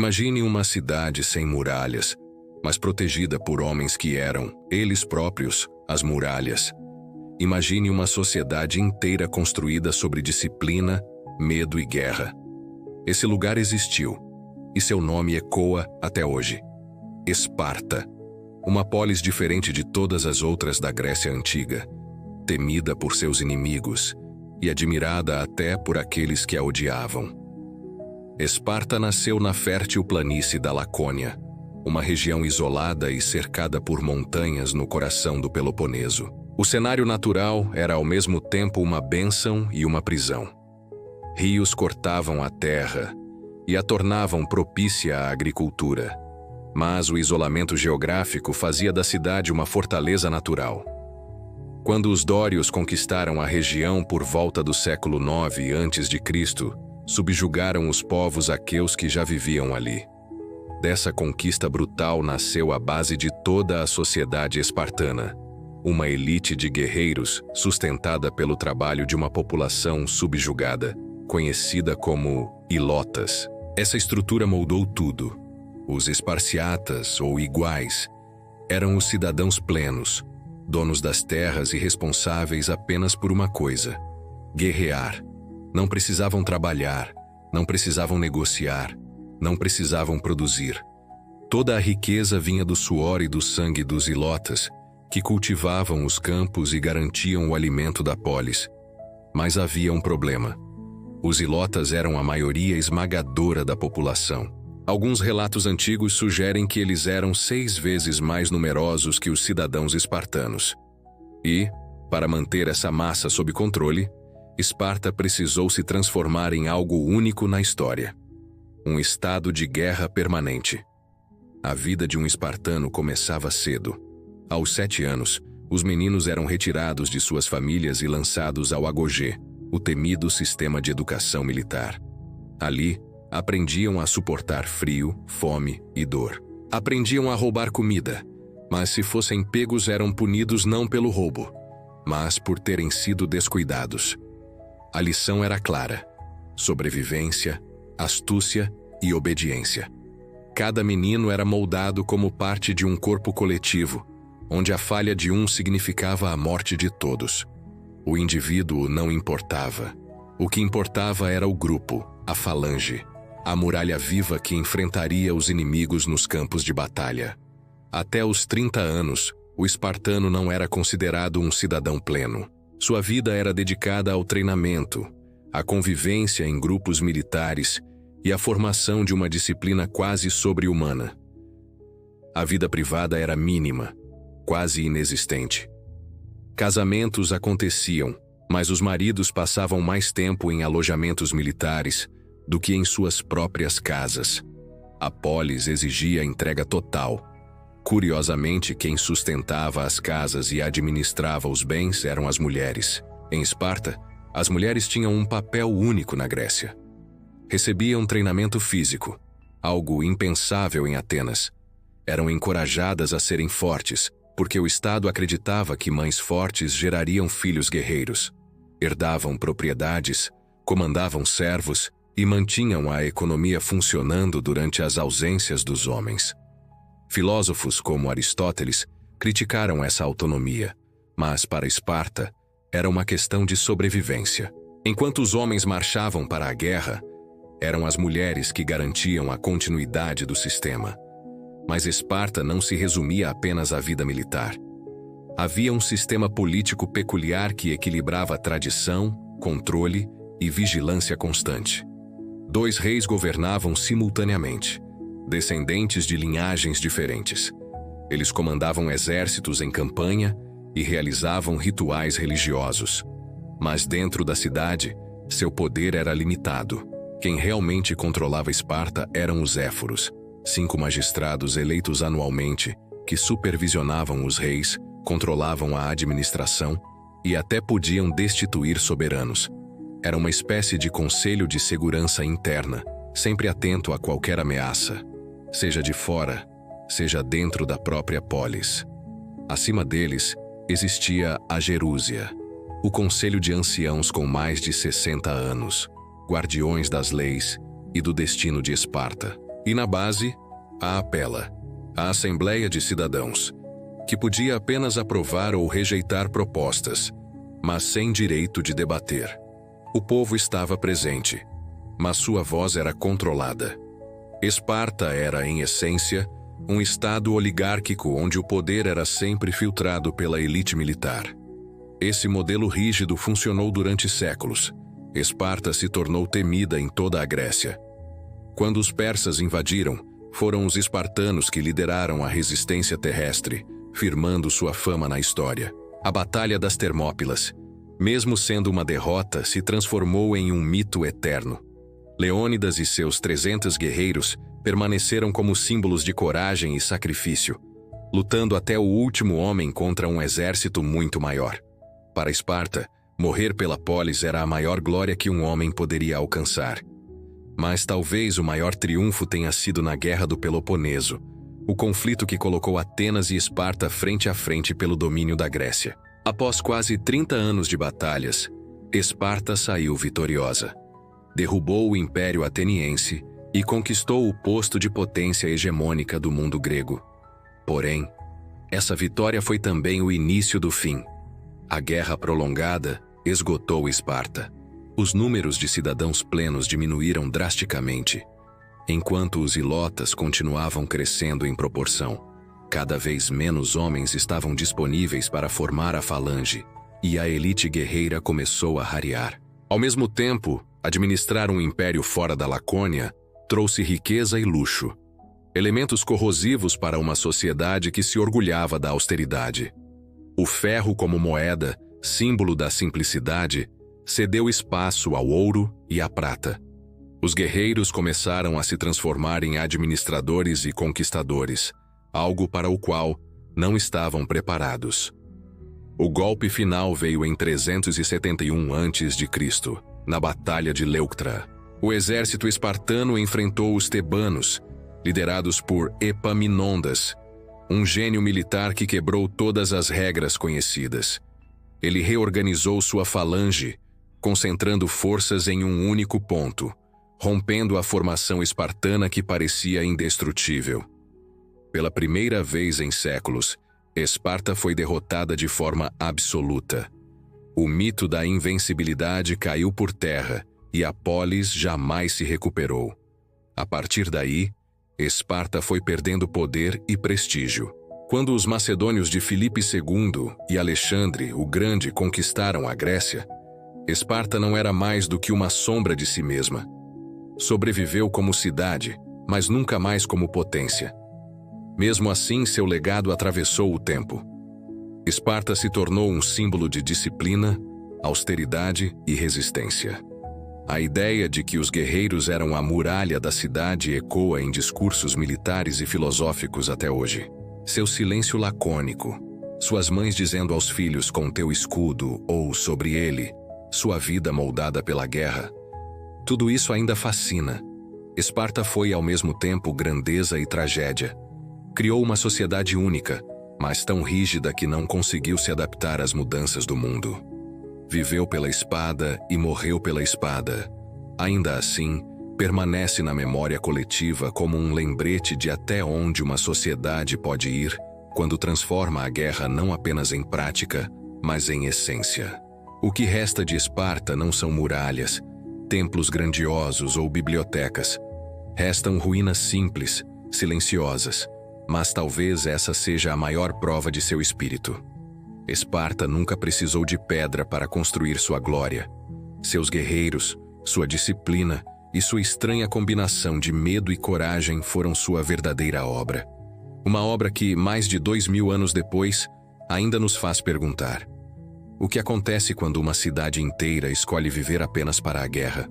Imagine uma cidade sem muralhas, mas protegida por homens que eram, eles próprios, as muralhas. Imagine uma sociedade inteira construída sobre disciplina, medo e guerra. Esse lugar existiu, e seu nome ecoa até hoje. Esparta, uma polis diferente de todas as outras da Grécia Antiga, temida por seus inimigos e admirada até por aqueles que a odiavam. Esparta nasceu na fértil planície da Lacônia, uma região isolada e cercada por montanhas no coração do Peloponeso. O cenário natural era ao mesmo tempo uma bênção e uma prisão. Rios cortavam a terra e a tornavam propícia à agricultura, mas o isolamento geográfico fazia da cidade uma fortaleza natural. Quando os dórios conquistaram a região por volta do século IX a.C., subjugaram os povos aqueus que já viviam ali. Dessa conquista brutal nasceu a base de toda a sociedade espartana, uma elite de guerreiros sustentada pelo trabalho de uma população subjugada, conhecida como ilotas. Essa estrutura moldou tudo. Os esparciatas, ou iguais, eram os cidadãos plenos, donos das terras e responsáveis apenas por uma coisa: guerrear. Não precisavam trabalhar, não precisavam negociar, não precisavam produzir. Toda a riqueza vinha do suor e do sangue dos ilotas, que cultivavam os campos e garantiam o alimento da polis. Mas havia um problema. Os ilotas eram a maioria esmagadora da população. Alguns relatos antigos sugerem que eles eram 6 vezes mais numerosos que os cidadãos espartanos. E, para manter essa massa sob controle, Esparta precisou se transformar em algo único na história: um estado de guerra permanente. A vida de um espartano começava cedo. Aos 7 anos, os meninos eram retirados de suas famílias e lançados ao agogê, o temido sistema de educação militar. Ali, aprendiam a suportar frio, fome e dor. Aprendiam a roubar comida, mas se fossem pegos eram punidos não pelo roubo, mas por terem sido descuidados. A lição era clara: sobrevivência, astúcia e obediência. Cada menino era moldado como parte de um corpo coletivo, onde a falha de um significava a morte de todos. O indivíduo não importava. O que importava era o grupo, a falange, a muralha viva que enfrentaria os inimigos nos campos de batalha. Até os 30 anos, o espartano não era considerado um cidadão pleno. Sua vida era dedicada ao treinamento, à convivência em grupos militares e à formação de uma disciplina quase sobre-humana. A vida privada era mínima, quase inexistente. Casamentos aconteciam, mas os maridos passavam mais tempo em alojamentos militares do que em suas próprias casas. A polis exigia entrega total. Curiosamente, quem sustentava as casas e administrava os bens eram as mulheres. Em Esparta, as mulheres tinham um papel único na Grécia. Recebiam treinamento físico, algo impensável em Atenas. Eram encorajadas a serem fortes, porque o Estado acreditava que mães fortes gerariam filhos guerreiros. Herdavam propriedades, comandavam servos e mantinham a economia funcionando durante as ausências dos homens. Filósofos como Aristóteles criticaram essa autonomia, mas para Esparta era uma questão de sobrevivência. Enquanto os homens marchavam para a guerra, eram as mulheres que garantiam a continuidade do sistema. Mas Esparta não se resumia apenas à vida militar. Havia um sistema político peculiar que equilibrava tradição, controle e vigilância constante. 2 reis governavam simultaneamente, descendentes de linhagens diferentes. Eles comandavam exércitos em campanha e realizavam rituais religiosos. Mas dentro da cidade, seu poder era limitado. Quem realmente controlava Esparta eram os éforos, 5 magistrados eleitos anualmente, que supervisionavam os reis, controlavam a administração e até podiam destituir soberanos. Era uma espécie de conselho de segurança interna, sempre atento a qualquer ameaça, seja de fora, seja dentro da própria polis. Acima deles, existia a Gerúsia, o conselho de anciãos com mais de 60 anos, guardiões das leis e do destino de Esparta. E na base, a Apela, a Assembleia de Cidadãos, que podia apenas aprovar ou rejeitar propostas, mas sem direito de debater. O povo estava presente, mas sua voz era controlada. Esparta era, em essência, um estado oligárquico onde o poder era sempre filtrado pela elite militar. Esse modelo rígido funcionou durante séculos. Esparta se tornou temida em toda a Grécia. Quando os persas invadiram, foram os espartanos que lideraram a resistência terrestre, firmando sua fama na história. A Batalha das Termópilas, mesmo sendo uma derrota, se transformou em um mito eterno. Leônidas e seus 300 guerreiros permaneceram como símbolos de coragem e sacrifício, lutando até o último homem contra um exército muito maior. Para Esparta, morrer pela polis era a maior glória que um homem poderia alcançar. Mas talvez o maior triunfo tenha sido na Guerra do Peloponeso, o conflito que colocou Atenas e Esparta frente a frente pelo domínio da Grécia. Após quase 30 anos de batalhas, Esparta saiu vitoriosa. Derrubou o Império Ateniense e conquistou o posto de potência hegemônica do mundo grego. Porém, essa vitória foi também o início do fim. A guerra prolongada esgotou Esparta. Os números de cidadãos plenos diminuíram drasticamente, enquanto os ilotas continuavam crescendo em proporção. Cada vez menos homens estavam disponíveis para formar a falange, e a elite guerreira começou a rarear. Ao mesmo tempo, administrar um império fora da Lacônia trouxe riqueza e luxo, elementos corrosivos para uma sociedade que se orgulhava da austeridade. O ferro como moeda, símbolo da simplicidade, cedeu espaço ao ouro e à prata. Os guerreiros começaram a se transformar em administradores e conquistadores, algo para o qual não estavam preparados. O golpe final veio em 371 a.C., na Batalha de Leuctra. O exército espartano enfrentou os tebanos, liderados por Epaminondas, um gênio militar que quebrou todas as regras conhecidas. Ele reorganizou sua falange, concentrando forças em um único ponto, rompendo a formação espartana que parecia indestrutível. Pela primeira vez em séculos, Esparta foi derrotada de forma absoluta. O mito da invencibilidade caiu por terra e a polis jamais se recuperou. A partir daí, Esparta foi perdendo poder e prestígio. Quando os macedônios de Filipe II e Alexandre o Grande conquistaram a Grécia, Esparta não era mais do que uma sombra de si mesma. Sobreviveu como cidade, mas nunca mais como potência. Mesmo assim, seu legado atravessou o tempo. Esparta se tornou um símbolo de disciplina, austeridade e resistência. A ideia de que os guerreiros eram a muralha da cidade ecoa em discursos militares e filosóficos até hoje. Seu silêncio lacônico, suas mães dizendo aos filhos com teu escudo ou sobre ele, sua vida moldada pela guerra, tudo isso ainda fascina. Esparta foi ao mesmo tempo grandeza e tragédia. Criou uma sociedade única, mas tão rígida que não conseguiu se adaptar às mudanças do mundo. Viveu pela espada e morreu pela espada. Ainda assim, permanece na memória coletiva como um lembrete de até onde uma sociedade pode ir quando transforma a guerra não apenas em prática, mas em essência. O que resta de Esparta não são muralhas, templos grandiosos ou bibliotecas. Restam ruínas simples, silenciosas, mas talvez essa seja a maior prova de seu espírito. Esparta nunca precisou de pedra para construir sua glória. Seus guerreiros, sua disciplina e sua estranha combinação de medo e coragem foram sua verdadeira obra. Uma obra que, mais de 2000 anos depois, ainda nos faz perguntar: o que acontece quando uma cidade inteira escolhe viver apenas para a guerra?